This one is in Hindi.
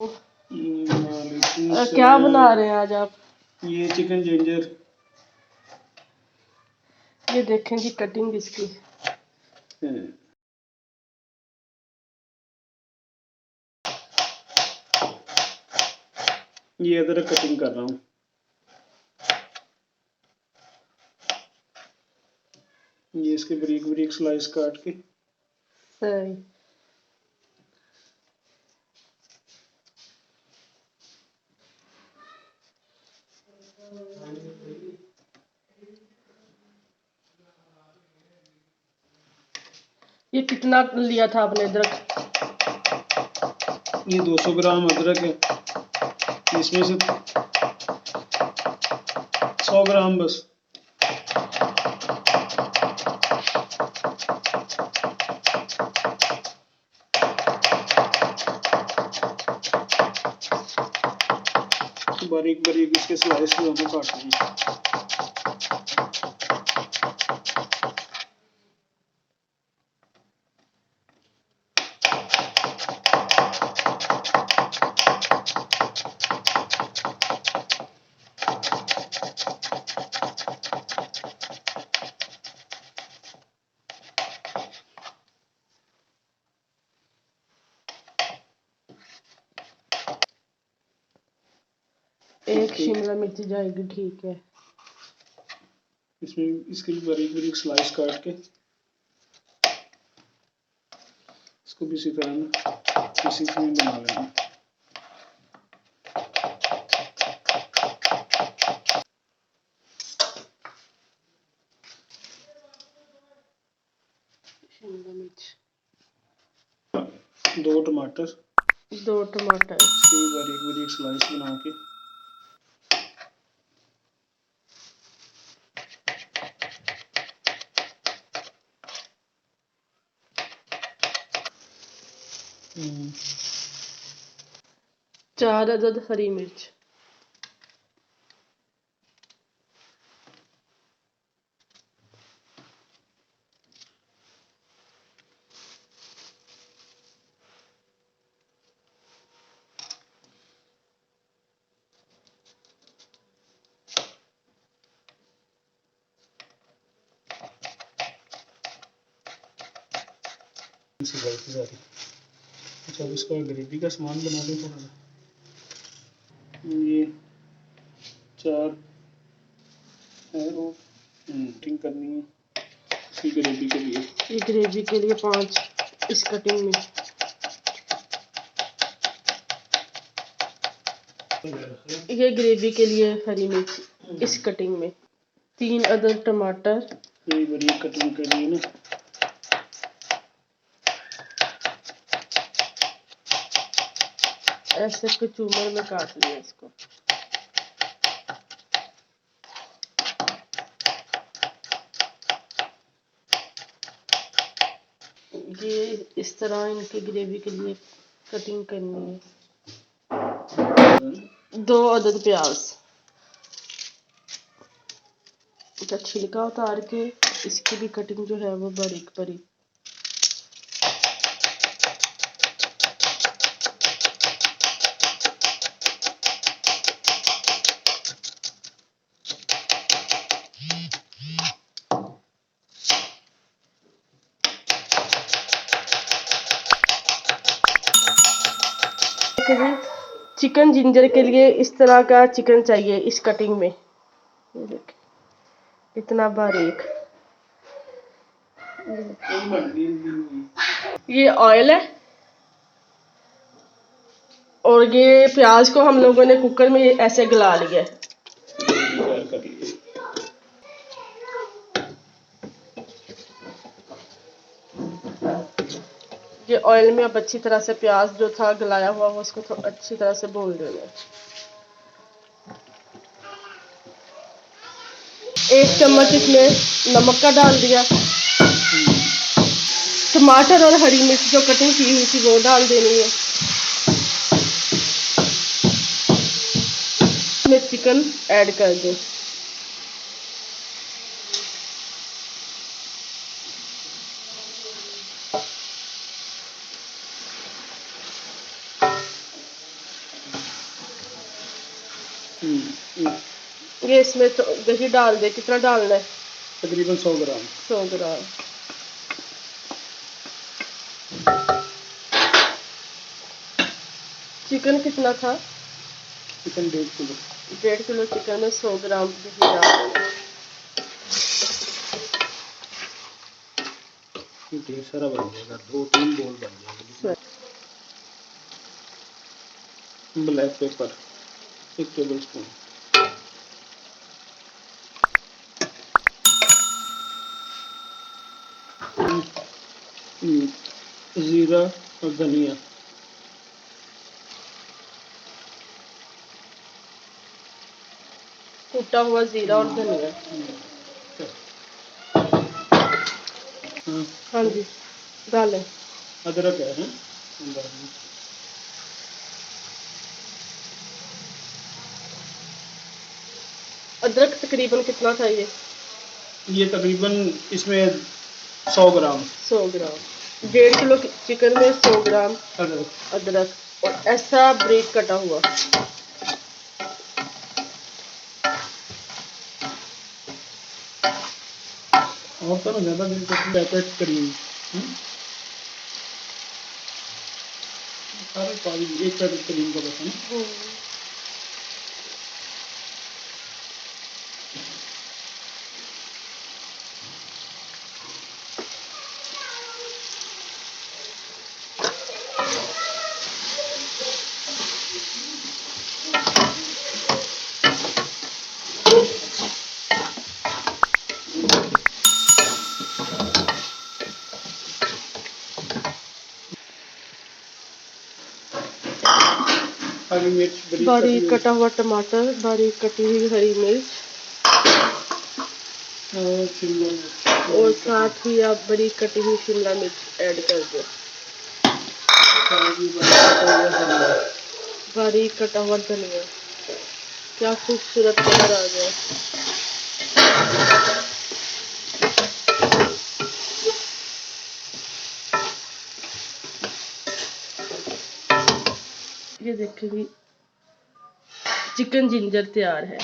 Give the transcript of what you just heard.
क्या बना रहे हैं आज आप? ये चिकन जिंजर। ये देखें जी कटिंग इसकी। ये अदरक कटिंग कर रहा हूँ। ये इसके बारीक बारीक स्लाइस काट के। सही। ये कितना लिया था आपने अदरक? ये 200 ग्राम अदरक है, इसमें से 100 ग्राम बस। बारीक बारीक इसके स्लाइस दोनों काटने हैं। एक शिमला मिर्च जाएगी, ठीक है। इसमें इसके भी बारीक बारीक स्लाइस काट के इसको भी इसी तरह इसी में बना लेना। शिमला मिर्च, 2 टमाटर, इसकी भी बारीक बारीक स्लाइस बना के। हम्म। 4 अदद हरी मिर्च। अच्छा, अब इसका ग्रेवी का सामान बना लें थोड़ा सा। ये 4 है वो कटिंग करनी है इसकी ग्रेवी के लिए। ये ग्रेवी के लिए 5 इस कटिंग में। ये ग्रेवी के लिए हरी मिर्च इस कटिंग में। 3 अदद टमाटर, ये बड़ी कटिंग के लिए ना। ऐसे कचूमर में काट लिया इसको। ये इस तरह इनकी ग्रेवी के लिए कटिंग करनी है। 2 अदद प्याज का छिलका उतार के इसकी भी कटिंग जो है वो बारीक बारीक। चिकन जिंजर के लिए इस तरह का चिकन चाहिए इस कटिंग में। ये देखिए इतना बारीक। ये ऑयल है और ये प्याज को हम लोगों ने कुकर में ऐसे गला लिया है। ये ऑयल में अब अच्छी तरह से प्याज जो था गलाया हुआ वो उसको अच्छी तरह से भून लेना है। 1 चम्मच इसमें नमक का डाल दिया। टमाटर और हरी मिर्च जो कटिंग की हुई थी वो डाल देनी है। इसमें चिकन ऐड कर दें। ये इसमें तो दही डाल दे, कितना डालना है? तकरीबन 100 ग्राम। 100 ग्राम। चिकन कितना था? Chicken 1.5 kilo. 1.5 किलो चिकन में 100 ग्राम दही डाल देना। ढेर सारा बन जाएगा, 2-3 बोल बन जाएगा। Black pepper 1 table spoon. जीरा और धनिया। कूटा हुआ जीरा और धनिया। हाँ जी, डालें। अदरक है अदरक तकरीबन कितना था ये तकरीबन इसमें 100 ग्राम। 100 ग्राम। 1.5 किलो चिकन में 100 ग्राम अदरक और ऐसा ब्रीक कटा हुआ। और तो ना ज़्यादा दिन तक पैकेट क्रीम सारे पानी 1 पैकेट क्रीम का बस है ना। हरी मिर्च बारीक कटा हुआ टमाटर, बारीक कटी हुई हरी मिर्च और साथ ही आप बारीक कटी हुई शिमला मिर्च ऐड कर दो। बारीक कटा हुआ धनिया। क्या खूबसूरत कलर आ गया। ये देखिए चिकन जिंजर तैयार है।